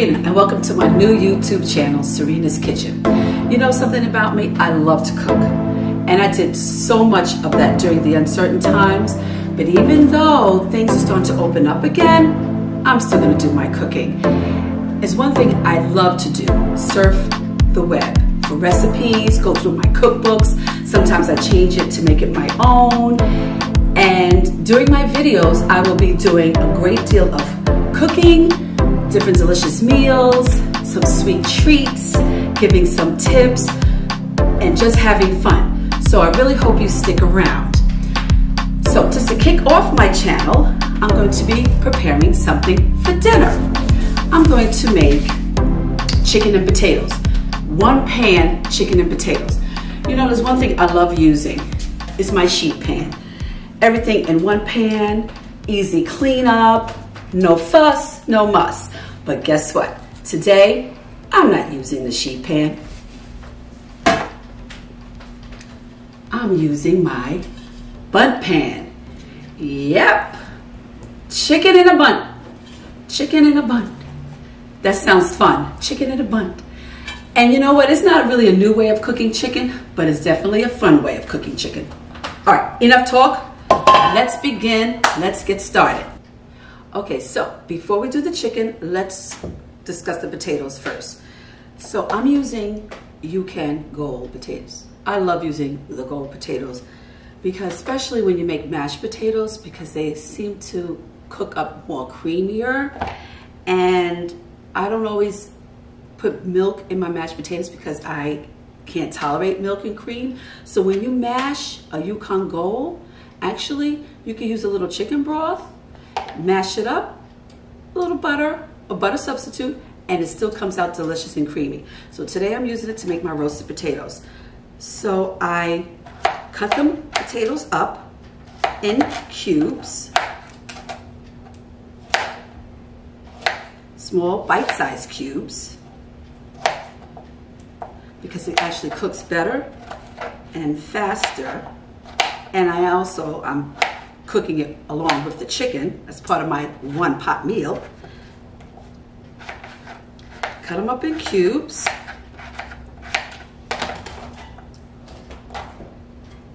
Serena, and welcome to my new YouTube channel, Serena's Kitchen. You know something about me? I love to cook. And I did so much of that during the uncertain times. But even though things are starting to open up again, I'm still going to do my cooking. It's one thing I love to do, surf the web for recipes, go through my cookbooks. Sometimes I change it to make it my own. And during my videos, I will be doing a great deal of cooking, different delicious meals, some sweet treats, giving some tips, and just having fun. So I really hope you stick around. So just to kick off my channel, I'm going to be preparing something for dinner. I'm going to make chicken and potatoes. One pan chicken and potatoes. You know, there's one thing I love using. It's my sheet pan. Everything in one pan, easy cleanup, no fuss, no muss. But guess what? Today, I'm not using the sheet pan. I'm using my Bundt pan. Yep, chicken in a Bundt. Chicken in a Bundt. That sounds fun, chicken in a Bundt. And you know what? It's not really a new way of cooking chicken, but it's definitely a fun way of cooking chicken. All right, enough talk. Let's begin. Let's get started. Okay, so before we do the chicken, let's discuss the potatoes first. So I'm using UCAN gold potatoes. I love using the gold potatoes because especially when you make mashed potatoes, because they seem to cook up more creamier, and I don't always put milk in my mashed potatoes because I can't tolerate milk and cream. So when you mash a Yukon Gold, actually you can use a little chicken broth, mash it up, a little butter, a butter substitute, and it still comes out delicious and creamy. So today I'm using it to make my roasted potatoes. So I cut the potatoes up in cubes, small bite-sized cubes, because it actually cooks better and faster. And I'm cooking it along with the chicken as part of my one pot meal. Cut them up in cubes.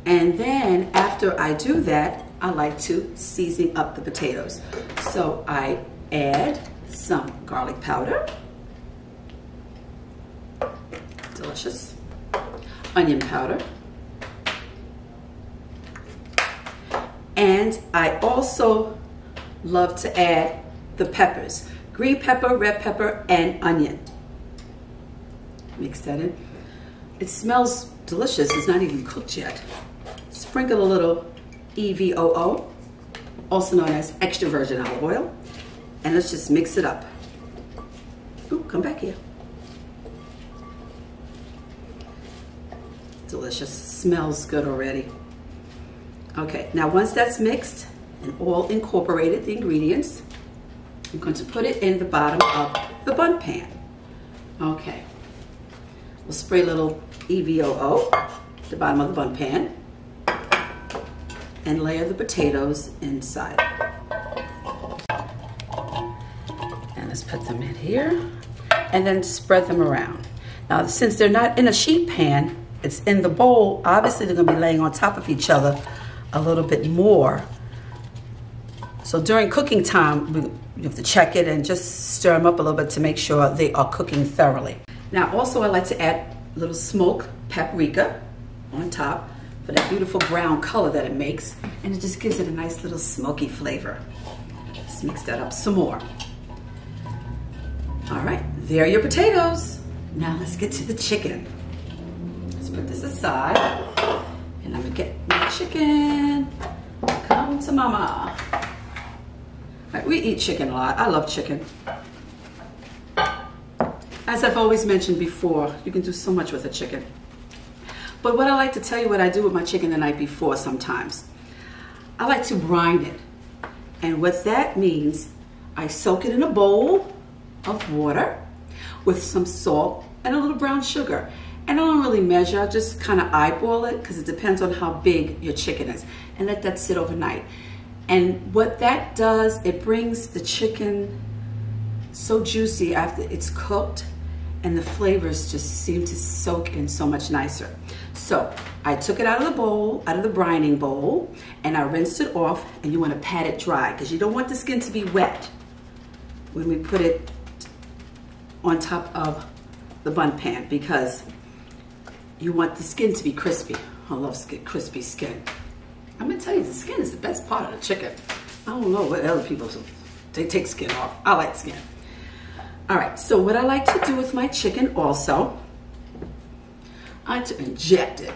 And then after I do that, I like to season up the potatoes. So I add some garlic powder. Delicious. Onion powder. And I also love to add the peppers. Green pepper, red pepper, and onion. Mix that in. It smells delicious. It's not even cooked yet. Sprinkle a little EVOO, also known as extra virgin olive oil. And let's just mix it up. Ooh, come back here. Delicious. Smells good already. Okay, now once that's mixed and all incorporated, the ingredients, I'm going to put it in the bottom of the Bundt pan. Okay, we'll spray a little EVOO at the bottom of the Bundt pan and layer the potatoes inside. And let's put them in here and then spread them around. Now, since they're not in a sheet pan, it's in the bowl, obviously they're gonna be laying on top of each other a little bit more. So during cooking time, you have to check it and just stir them up a little bit to make sure they are cooking thoroughly. Now also I like to add a little smoked paprika on top for that beautiful brown color that it makes, and it just gives it a nice little smoky flavor. Let's mix that up some more. All right, there are your potatoes. Now let's get to the chicken. Let's put this aside. And I'm gonna get my chicken. Come to mama. All right, we eat chicken a lot. I love chicken. As I've always mentioned before, you can do so much with a chicken. But what I like to tell you what I do with my chicken the night before sometimes. I like to brine it. And what that means, I soak it in a bowl of water with some salt and a little brown sugar. And I don't really measure, I just kind of eyeball it because it depends on how big your chicken is. And let that sit overnight. And what that does, it brings the chicken so juicy after it's cooked, and the flavors just seem to soak in so much nicer. So I took it out of the bowl, out of the brining bowl, and I rinsed it off, and you want to pat it dry because you don't want the skin to be wet when we put it on top of the Bundt pan, because you want the skin to be crispy. I love crispy skin. I'm gonna tell you, the skin is the best part of the chicken. I don't know what other people do. They take skin off. I like skin. All right, so what I like to do with my chicken also, I like to inject it.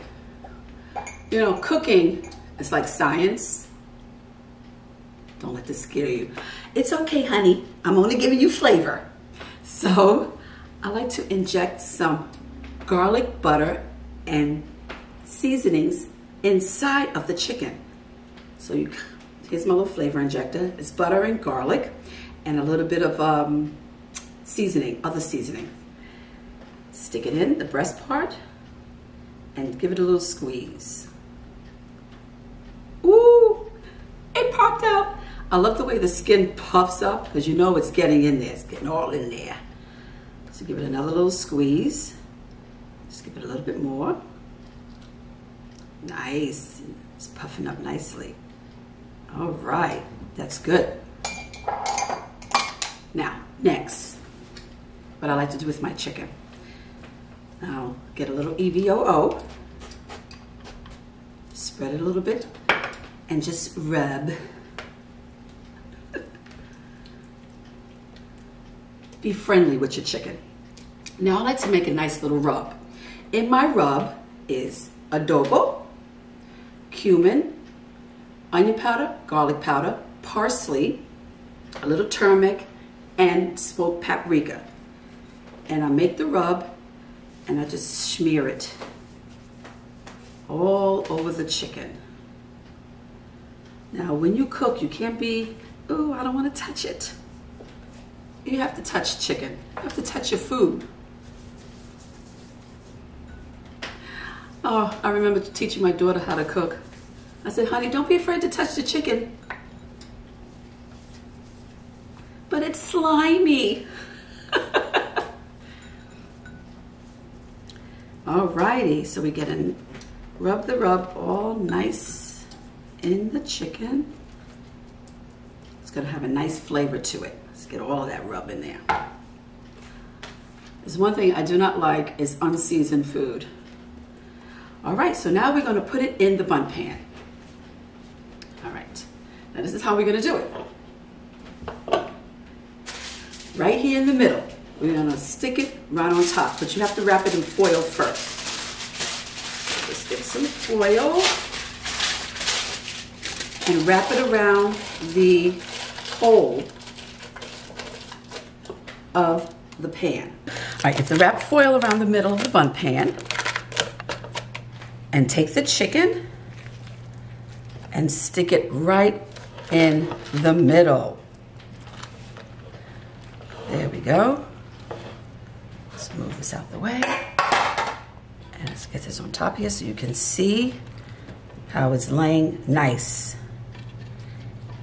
You know, cooking is like science. Don't let this scare you. It's okay, honey. I'm only giving you flavor. So I like to inject some garlic butter and seasonings inside of the chicken. So here's my little flavor injector. It's butter and garlic and a little bit of seasoning, other seasoning. Stick it in the breast part and give it a little squeeze. Ooh, it popped out. I love the way the skin puffs up because you know it's getting in there. It's getting all in there. So give it another little squeeze. Just give it a little bit more. Nice. It's puffing up nicely. All right, that's good. Now, next, what I like to do with my chicken. Now, get a little EVOO, spread it a little bit, and just rub. Be friendly with your chicken. Now, I like to make a nice little rub. In my rub is adobo, cumin, onion powder, garlic powder, parsley, a little turmeric, and smoked paprika. And I make the rub and I just smear it all over the chicken. Now when you cook, you can't be, oh, I don't want to touch it. You have to touch chicken. You have to touch your food. Oh, I remember teaching my daughter how to cook. I said, honey, don't be afraid to touch the chicken. But it's slimy. Alrighty, so we get in, rub the rub all nice in the chicken. It's gonna have a nice flavor to it. Let's get all of that rub in there. There's one thing I do not like is unseasoned food. All right, so now we're gonna put it in the Bundt pan. All right, now this is how we're gonna do it. Right here in the middle, we're gonna stick it right on top, but you have to wrap it in foil first. So just get some foil and wrap it around the hole of the pan. All right, get the wrap foil around the middle of the Bundt pan and take the chicken and stick it right in the middle. There we go. Let's move this out the way. And let's get this on top here so you can see how it's laying nice.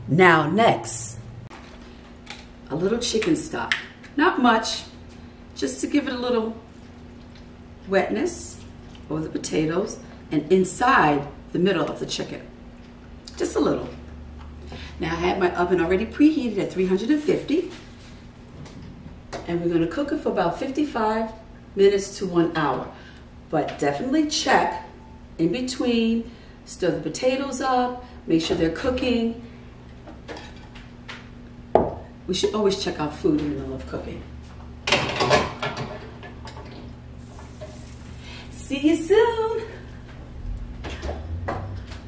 Now next, a little chicken stock. Not much, just to give it a little wetness over the potatoes and inside the middle of the chicken. Just a little. Now I had my oven already preheated at 350. And we're going to cook it for about 55 minutes to 1 hour. But definitely check in between, stir the potatoes up, make sure they're cooking. We should always check our food in the middle of cooking. See you soon.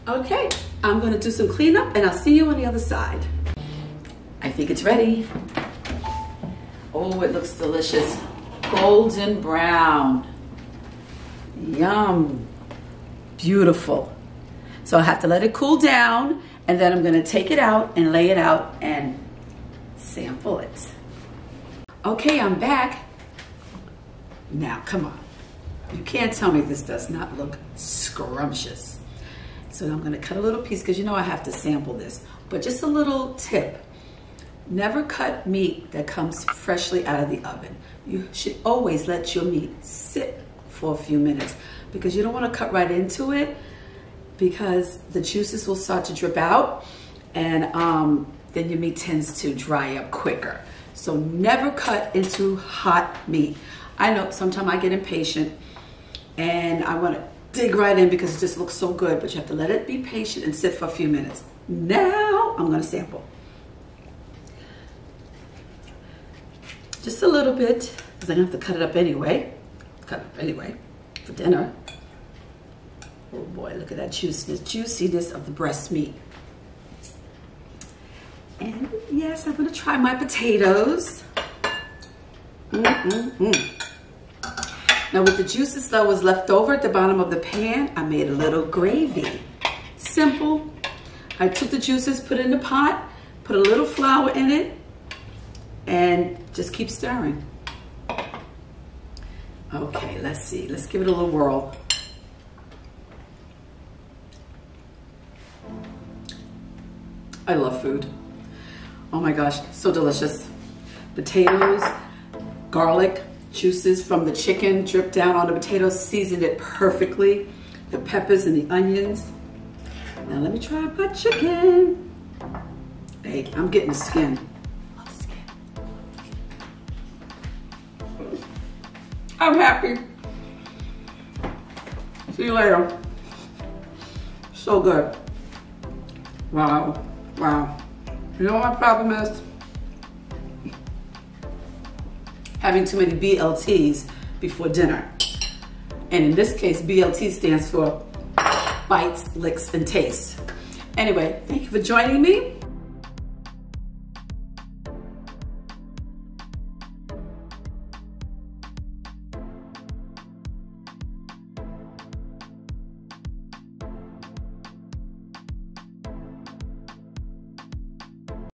Okay, I'm going to do some cleanup and I'll see you on the other side. I think it's ready. Oh, it looks delicious. Golden brown. Yum. Beautiful. So I have to let it cool down and then I'm gonna take it out and lay it out and sample it. Okay, I'm back. Now, come on. You can't tell me this does not look scrumptious. So I'm gonna cut a little piece because you know I have to sample this, but just a little tip. Never cut meat that comes freshly out of the oven. You should always let your meat sit for a few minutes because you don't want to cut right into it because the juices will start to drip out and then your meat tends to dry up quicker. So never cut into hot meat. I know sometimes I get impatient and I want to dig right in because it just looks so good, but you have to let it be patient and sit for a few minutes. Now I'm going to sample. Just a little bit, because I'm going to have to cut it up anyway. For dinner. Oh boy, look at that juiciness of the breast meat. And yes, I'm going to try my potatoes. Now with the juices that was left over at the bottom of the pan, I made a little gravy. Simple. I took the juices, put it in the pot, put a little flour in it, and just keep stirring. Okay, let's see. Let's give it a little whirl. I love food. Oh my gosh, so delicious. Potatoes, garlic, juices from the chicken dripped down on the potatoes, seasoned it perfectly. The peppers and the onions. Now let me try my chicken. Hey, I'm getting the skin. Love the skin. I'm happy. See you later. So good. Wow, wow. You know what my problem is? Having too many BLTs before dinner. And in this case, BLT stands for bites, licks, and tastes. Anyway, thank you for joining me.